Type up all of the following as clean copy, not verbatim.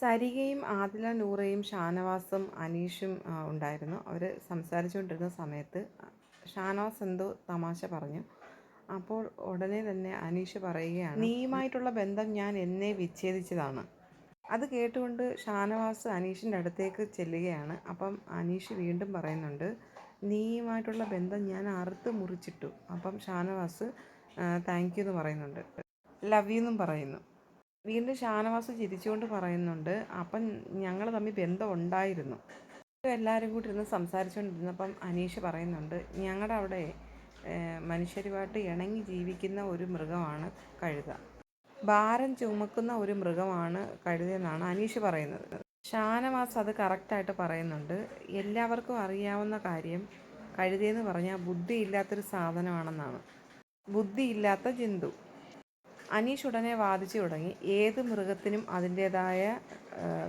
സരികയും ആദില നൂറയും ഷാനവാസും അനീഷും ഉണ്ടായിരുന്നു. അവർ സംസാരിച്ചുകൊണ്ടിരുന്ന സമയത്ത് ഷാനവാസ് എന്തോ തമാശ പറഞ്ഞു. അപ്പോൾ ഉടനെ തന്നെ അനീഷ് പറയുകയാണ്, നീയുമായിട്ടുള്ള ബന്ധം ഞാൻ എന്നേ വിച്ഛേദിച്ചതാണ്. അത് കേട്ടുകൊണ്ട് ഷാനവാസ് അനീഷിൻ്റെ അടുത്തേക്ക് ചെല്ലുകയാണ്. അപ്പം അനീഷ് വീണ്ടും പറയുന്നുണ്ട്, നീയുമായിട്ടുള്ള ബന്ധം ഞാൻ അറുത്ത് മുറിച്ചിട്ടു. അപ്പം ഷാനവാസ് താങ്ക് യു എന്ന് പറയുന്നുണ്ട്, ലവ് യു എന്നും പറയുന്നു. വീണ്ടും ഷാനവാസ് ചിരിച്ചുകൊണ്ട് പറയുന്നുണ്ട്, അപ്പം ഞങ്ങൾ തമ്മിൽ ബന്ധം ഉണ്ടായിരുന്നു. എല്ലാവരും കൂടി ഇരുന്ന് സംസാരിച്ചുകൊണ്ടിരുന്നപ്പം അനീഷ് പറയുന്നുണ്ട്, ഞങ്ങളുടെ അവിടെ മനുഷ്യരുമായിട്ട് ഇണങ്ങി ജീവിക്കുന്ന ഒരു മൃഗമാണ് കഴുത. ഭാരം ചുമക്കുന്ന ഒരു മൃഗമാണ് കഴുതയെന്നാണ് അനീഷ് പറയുന്നത്. ഷാനവാസ് അത് കറക്റ്റായിട്ട് പറയുന്നുണ്ട്. എല്ലാവർക്കും അറിയാവുന്ന കാര്യം കഴുതയെന്ന് പറഞ്ഞാൽ ബുദ്ധിയില്ലാത്തൊരു സാധനമാണെന്നാണ്. ബുദ്ധിയില്ലാത്ത ജന്തു. അനീഷ് ഉടനെ വാദിച്ചു തുടങ്ങി, ഏത് മൃഗത്തിനും അതിൻ്റേതായ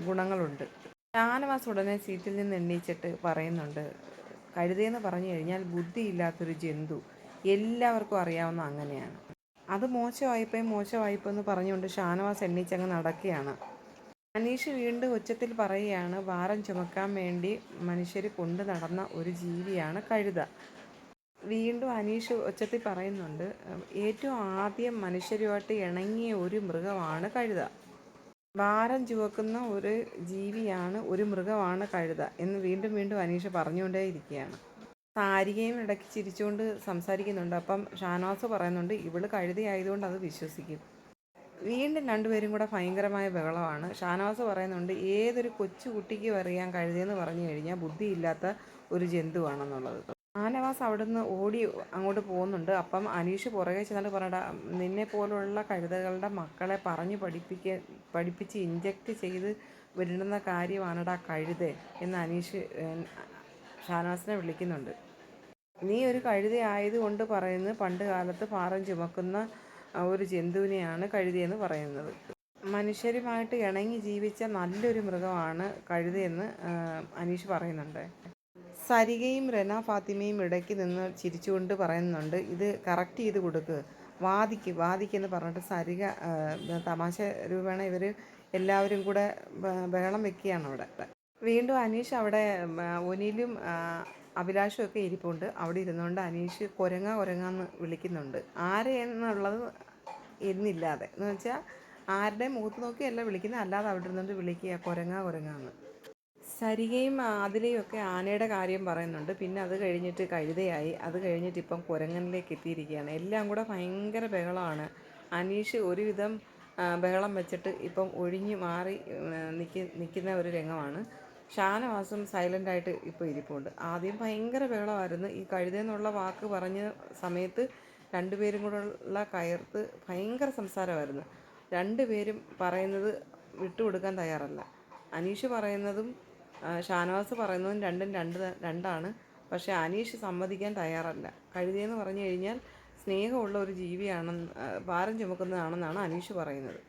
ഗുണങ്ങളുണ്ട്. ഷാനവാസ് ഉടനെ സീറ്റിൽ നിന്ന് എണ്ണീച്ചിട്ട് പറയുന്നുണ്ട്, കഴുതയെന്ന് പറഞ്ഞു കഴിഞ്ഞാൽ ബുദ്ധിയില്ലാത്തൊരു ജന്തു, എല്ലാവർക്കും അറിയാവുന്ന അങ്ങനെയാണ്. അത് മോശമായിപ്പോ എന്ന് പറഞ്ഞുകൊണ്ട് ഷാനവാസ് എണ്ണീച്ചങ്ങ് നടക്കുകയാണ്. അനീഷ് വീണ്ടും ഉച്ചത്തിൽ പറയുകയാണ്, ഭാരം ചുമക്കാൻ വേണ്ടി മനുഷ്യർ കൊണ്ടു നടന്ന ഒരു ജീവിയാണ് കഴുത. വീണ്ടും അനീഷ് ഉച്ചത്തിൽ പറയുന്നുണ്ട്, ഏറ്റവും ആദ്യം മനുഷ്യരുമായിട്ട് ഇണങ്ങിയ ഒരു മൃഗമാണ് കഴുത. ഭാരം ചുവക്കുന്ന ഒരു ജീവിയാണ്, ഒരു മൃഗമാണ് കഴുത എന്ന് വീണ്ടും വീണ്ടും അനീഷ് പറഞ്ഞുകൊണ്ടേയിരിക്കുകയാണ്. സാരികയും ഇടയ്ക്ക് ചിരിച്ചുകൊണ്ട് സംസാരിക്കുന്നുണ്ട്. അപ്പം ഷാനവാസ് പറയുന്നുണ്ട്, ഇവള് കഴുതയായതുകൊണ്ട് അത് വിശ്വസിക്കും. വീണ്ടും രണ്ടുപേരും കൂടെ ഭയങ്കരമായ ബഹളമാണ്. ഷാനവാസ് പറയുന്നുണ്ട്, ഏതൊരു കൊച്ചു കുട്ടിക്കും അറിയാൻ കഴുതയെന്ന് പറഞ്ഞു കഴിഞ്ഞാൽ ബുദ്ധിയില്ലാത്ത ഒരു ജന്തുവാണെന്നുള്ളത്. ഷാനവാസ് അവിടുന്ന് ഓടി അങ്ങോട്ട് പോകുന്നുണ്ട്. അപ്പം അനീഷ് പുറകെ ചെന്നിട്ട് പറയട, നിന്നെ പോലുള്ള കഴുതകളുടെ മക്കളെ പഠിപ്പിച്ച് ഇഞ്ചക്ട് ചെയ്ത് വിടുന്ന കാര്യമാണടാ കഴുത എന്ന് അനീഷ് ഷാനവാസിനെ വിളിക്കുന്നുണ്ട്. നീ ഒരു കഴുതയായതുകൊണ്ട് പറയുന്നത് പണ്ട് കാലത്ത് ഭാരം ചുമക്കുന്ന ഒരു ജന്തുവിനെയാണ് കഴുതയെന്ന് പറയുന്നത്. മനുഷ്യരുമായിട്ട് ഇണങ്ങി ജീവിച്ച നല്ലൊരു മൃഗമാണ് കഴുതയെന്ന് അനീഷ് പറയുന്നുണ്ട്. സരികയും റെന ഫാത്തിമയും ഇടയ്ക്ക് നിന്ന് ചിരിച്ചുകൊണ്ട് പറയുന്നുണ്ട്, ഇത് കറക്റ്റ് ചെയ്ത് കൊടുക്ക്, വാദിക്കെന്ന് പറഞ്ഞിട്ട് സരിക തമാശ രൂപേണ ഇവർ എല്ലാവരും കൂടെ ബഹളം വെക്കുകയാണ് അവിടെ. വീണ്ടും അനീഷ് അവിടെ ഒനിലും അഭിലാഷും ഒക്കെ ഇരിപ്പുണ്ട്. അവിടെ ഇരുന്നുകൊണ്ട് അനീഷ് കൊരങ്ങാന്ന് വിളിക്കുന്നുണ്ട്. ആരെയെന്നുള്ളത് എന്നില്ലാതെ എന്ന് വെച്ചാൽ ആരുടെ മുഖത്ത് നോക്കിയല്ല വിളിക്കുന്നത്, അല്ലാതെ അവിടെ ഇരുന്നുകൊണ്ട് വിളിക്കുക കൊരങ്ങാന്ന്. സരികയും ആദിലയും ഒക്കെ ആനയുടെ കാര്യം പറയുന്നുണ്ട്. പിന്നെ അത് കഴിഞ്ഞിട്ട് കഴുതയായി, അത് കഴിഞ്ഞിട്ട് ഇപ്പം കുരങ്ങനിലേക്ക് എത്തിയിരിക്കുകയാണ്. എല്ലാം കൂടെ ഭയങ്കര ബഹളമാണ്. അനീഷ് ഒരുവിധം ബഹളം വെച്ചിട്ട് ഇപ്പം ഒഴിഞ്ഞു മാറി നിൽക്കുന്ന ഒരു രംഗമാണ്. ഷാനവാസും സൈലൻ്റായിട്ട് ഇപ്പോൾ ഇരിപ്പുണ്ട്. ആദ്യം ഭയങ്കര ബഹളമായിരുന്നു. ഈ കഴുതെന്നുള്ള വാക്ക് പറഞ്ഞ സമയത്ത് രണ്ടുപേരും കൂടെ ഉള്ള കയർത്ത് ഭയങ്കര സംസാരമായിരുന്നു. രണ്ടുപേരും പറയുന്നത് വിട്ടുകൊടുക്കാൻ തയ്യാറല്ല. അനീഷ് പറയുന്നതും ഷാനവാസ് പറയുന്നതും രണ്ടാണ്. പക്ഷേ അനീഷ് സമ്മതിക്കാൻ തയ്യാറല്ല. കഴുതയെന്ന് പറഞ്ഞു കഴിഞ്ഞാൽ സ്നേഹമുള്ള ഒരു ജീവിയാണെന്ന്, ഭാരം ചുമക്കുന്നതാണെന്നാണ് അനീഷ് പറയുന്നത്.